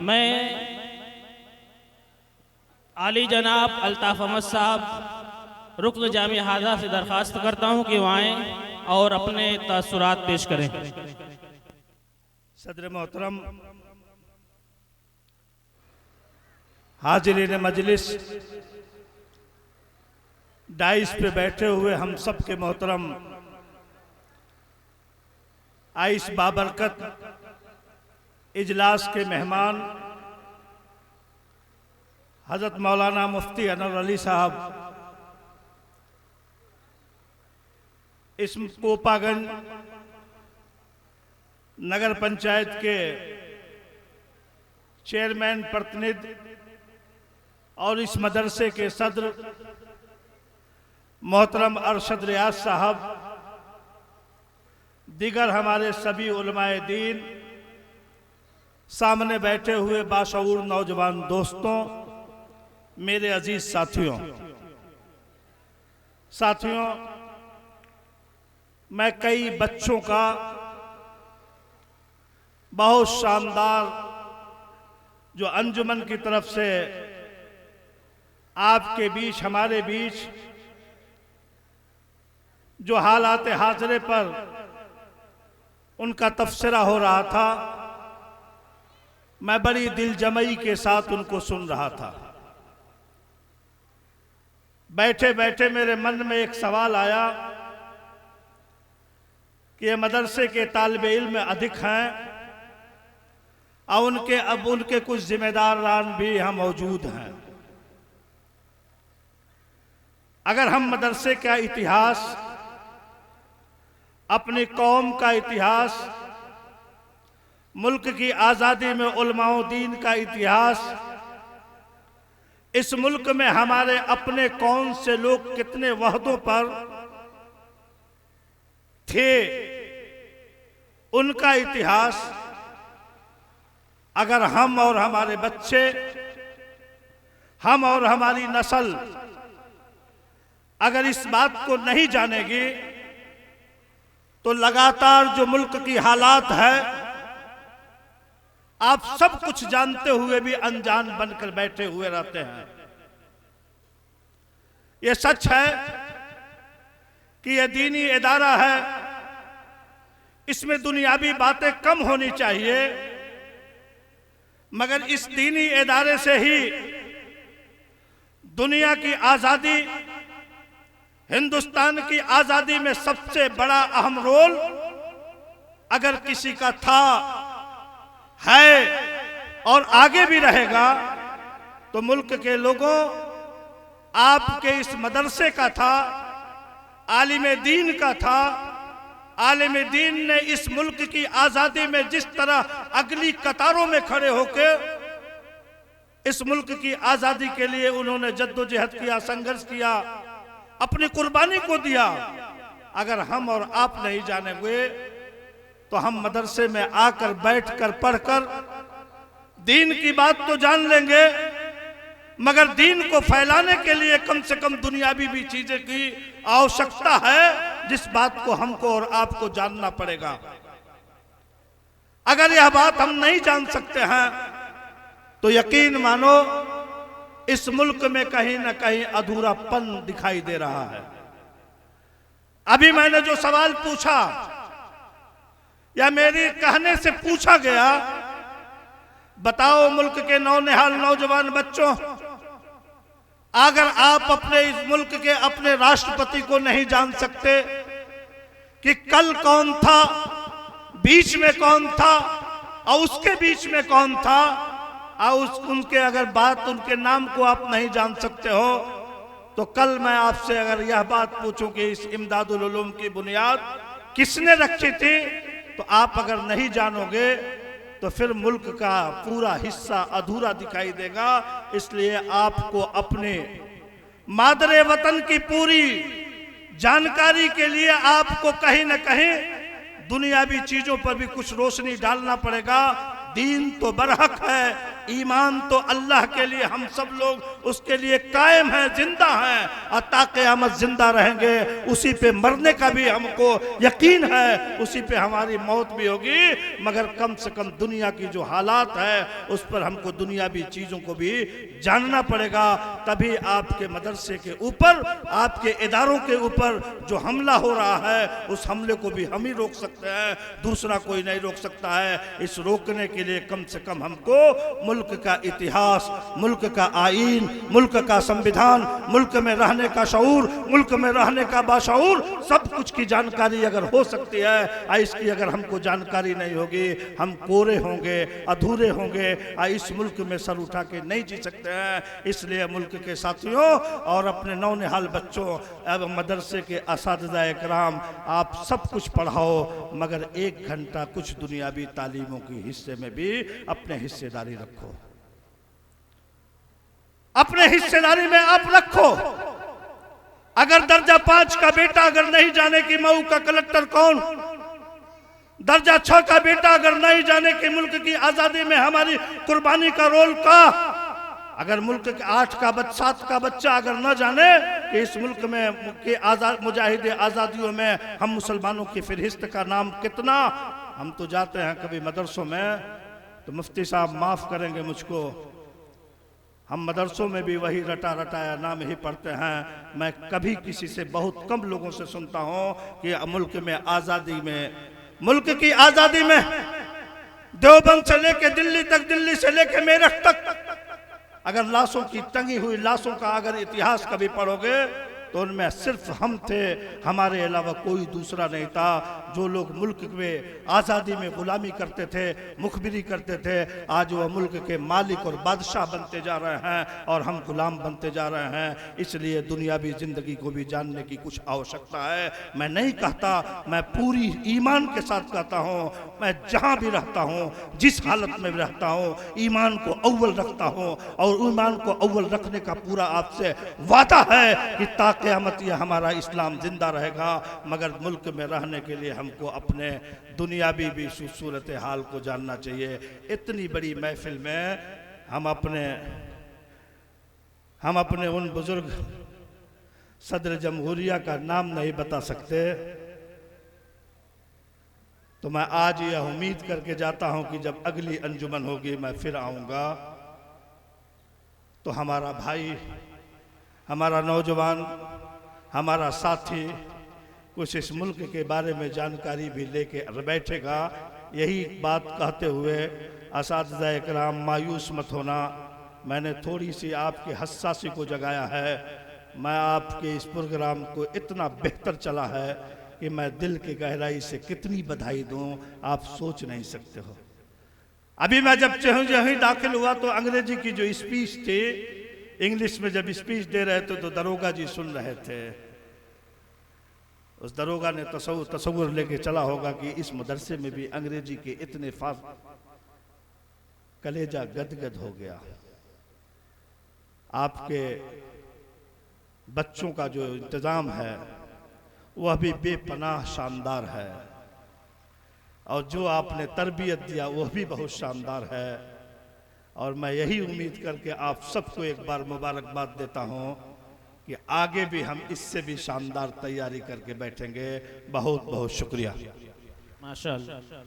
मैं आली जनाब अल्ताफ अहमद साहब रुकन जामिया हाजा से दरख्वास्त करता हूं कि वो आएँ और अपने तासुरात पेश करें। सदर मोहतरम, हाजिरीन मजलिस, डाइस पे बैठे हुए हम सब के मोहतरम आइस बाबरकत इजलास के मेहमान हजरत मौलाना मुफ्ती अनवर अली साहब, इस कोपागंज नगर पंचायत के चेयरमैन प्रतिनिधि और इस मदरसे के सदर मोहतरम अरशद रियाज साहब, दीगर हमारे सभी उलमाए दीन, सामने बैठे हुए बाशऊर नौजवान दोस्तों, मेरे अजीज साथियों, मैं कई बच्चों का बहुत शानदार जो अंजुमन की तरफ से आपके बीच, हमारे बीच जो हालात हाजरे पर उनका तबसरा हो रहा था, मैं बड़ी दिलजमई के साथ उनको सुन रहा था। बैठे बैठे मेरे मन में एक सवाल आया कि ये मदरसे के तालिब इल्म अधिक हैं और उनके कुछ जिम्मेदारान भी यहाँ मौजूद हैं। अगर हम मदरसे का इतिहास, अपनी कौम का इतिहास, मुल्क की आज़ादी में उलमाओ दीन का इतिहास, इस मुल्क में हमारे अपने कौन से लोग कितने वहदों पर थे, उनका इतिहास अगर हम और हमारे बच्चे, हम और हमारी नस्ल अगर इस बात को नहीं जानेगी तो लगातार जो मुल्क की हालात है, आप सब कुछ जानते हुए भी अनजान बनकर बैठे हुए रहते हैं। यह सच है कि यह दीनी इदारा है, इसमें दुनियावी बातें कम होनी चाहिए, मगर इस दीनी इदारे से ही दुनिया की आज़ादी, हिंदुस्तान की आज़ादी में सबसे बड़ा अहम रोल अगर किसी का था, है और आगे भी रहेगा तो मुल्क के लोगों, आपके इस मदरसे का था, आलिम दीन का था। आलिम दीन ने इस मुल्क की आज़ादी में जिस तरह अगली कतारों में खड़े होकर इस मुल्क की आज़ादी के लिए उन्होंने जद्दोजहद किया, संघर्ष किया, अपनी कुर्बानी को दिया, अगर हम और आप नहीं जानेंगे तो हम मदरसे में आकर बैठकर पढ़कर दीन की बात तो जान लेंगे, मगर दीन को फैलाने के लिए कम से कम दुनियावी भी चीजें की आवश्यकता है, जिस बात को हमको और आपको जानना पड़ेगा। अगर यह बात हम नहीं जान सकते हैं तो यकीन मानो इस मुल्क में कहीं ना कहीं अधूरापन दिखाई दे रहा है। अभी मैंने जो सवाल पूछा या मेरे कहने से पूछा गया, बताओ मुल्क के नौनिहाल नौजवान बच्चों, अगर आप अपने इस मुल्क के अपने राष्ट्रपति को नहीं जान सकते कि कल कौन था, बीच में कौन था और उसके बीच में कौन था, और उनके अगर बात, उनके नाम को आप नहीं जान सकते हो, तो कल मैं आपसे अगर यह बात पूछूं कि इस इमदादुल उलूम की बुनियाद किसने रखी थी, तो आप अगर नहीं जानोगे तो फिर मुल्क का पूरा हिस्सा अधूरा दिखाई देगा। इसलिए आपको अपने मादरे वतन की पूरी जानकारी के लिए आपको कहीं न कहीं दुनियावी चीजों पर भी कुछ रोशनी डालना पड़ेगा। दीन तो बरहक है, ईमान तो अल्लाह के लिए हम सब लोग उसके लिए कायम है, जिंदा है और ता क़यामत जिंदा रहेंगे। उसी पे मरने का भी हमको यकीन है, उसी पे हमारी मौत भी होगी। मगर कम से कम दुनिया की जो हालात है उस पर हमको दुनियावी चीज़ों को भी जानना पड़ेगा। तभी आपके मदरसे के ऊपर, आपके इदारों के ऊपर जो हमला हो रहा है उस हमले को भी हम ही रोक सकते हैं, दूसरा कोई नहीं रोक सकता है। इस रोकने के लिए कम से कम हमको मुल्क का इतिहास, मुल्क का आईन, मुल्क का संविधान, मुल्क में रहने का शऊर, मुल्क में रहने का बाशऊर, सब कुछ की जानकारी अगर हो सकती है, इसकी अगर हमको जानकारी नहीं होगी हम कोरे होंगे, अधूरे होंगे, इस मुल्क में सर उठा के नहीं जी सकते हैं। इसलिए मुल्क के साथियों और अपने नौनिहाल बच्चों एवं मदरसे के असातिज़ा इकराम, आप सब कुछ पढ़ाओ मगर 1 घंटा कुछ दुनियावी तालीमों की हिस्से में भी अपने हिस्सेदारी रखो, अपने हिस्सेदारी में आप रखो। अगर दर्जा 5 का बेटा अगर नहीं जाने कि मऊ का कलेक्टर कौन, दर्जा 6 का बेटा अगर नहीं जाने कि मुल्क की आजादी में हमारी कुर्बानी का रोल का, अगर मुल्क के 7 का बच्चा अगर न जाने कि इस मुल्क में के आजाद मुजाहिद आज़ादियों में हम मुसलमानों की फहरिस्त का नाम कितना। हम तो जाते हैं कभी मदरसों में तो मुफ्ती साहब माफ़ करेंगे मुझको, हम मदरसों में भी वही रटा रटाया नाम ही पढ़ते हैं। मैं कभी किसी से, बहुत कम लोगों से सुनता हूँ कि मुल्क में आज़ादी में, मुल्क की आज़ादी में देवबंद से लेके दिल्ली तक, दिल्ली से लेके मेरठ तक अगर लाशों की टंगी हुई लाशों का अगर इतिहास कभी पढ़ोगे तो उनमें सिर्फ हम थे, हमारे अलावा कोई दूसरा नहीं था। जो लोग मुल्क में आज़ादी में गुलामी करते थे, मुखबिरी करते थे, आज वह मुल्क के मालिक और बादशाह बनते जा रहे हैं और हम गुलाम बनते जा रहे हैं। इसलिए दुनियावी ज़िंदगी को भी जानने की कुछ आवश्यकता है। मैं नहीं कहता, मैं पूरी ईमान के साथ कहता हूँ, मैं जहाँ भी रहता हूँ, जिस हालत में भी रहता हूँ, ईमान को अव्वल रखता हूँ और ईमान को अव्वल रखने का पूरा आपसे वादा है कि ताकि क़यामत ये हमारा इस्लाम जिंदा रहेगा। मगर मुल्क में रहने के लिए हमको अपने दुनियावी भी सूरत हाल को जानना चाहिए। इतनी बड़ी महफिल में हम अपने उन बुजुर्ग सदर जमहूरिया का नाम नहीं बता सकते, तो मैं आज यह उम्मीद करके जाता हूं कि जब अगली अंजुमन होगी मैं फिर आऊँगा तो हमारा भाई, हमारा नौजवान, हमारा साथी कुछ इस मुल्क के बारे में जानकारी भी लेके बैठेगा। यही बात कहते हुए असातिज़ा इकराम मायूस मत होना, मैंने थोड़ी सी आपकी हसासी को जगाया है। मैं आपके इस प्रोग्राम को इतना बेहतर चला है कि मैं दिल की गहराई से कितनी बधाई दूं आप सोच नहीं सकते हो। अभी मैं जब यहीं दाखिल हुआ तो अंग्रेजी की जो स्पीच थी, इंग्लिश में जब स्पीच दे रहे थे तो दरोगा जी सुन रहे थे। उस दरोगा ने तसव्वुर लेके चला होगा कि इस मदरसे में भी अंग्रेजी के इतने कलेजा गदगद हो गया। आपके बच्चों का जो इंतज़ाम है वह भी बेपनाह शानदार है और जो आपने तरबियत दिया वह भी बहुत शानदार है। और मैं यही उम्मीद करके आप सबको एक बार मुबारकबाद देता हूं कि आगे भी हम इससे भी शानदार तैयारी करके बैठेंगे। बहुत बहुत शुक्रिया। माशाअल्लाह।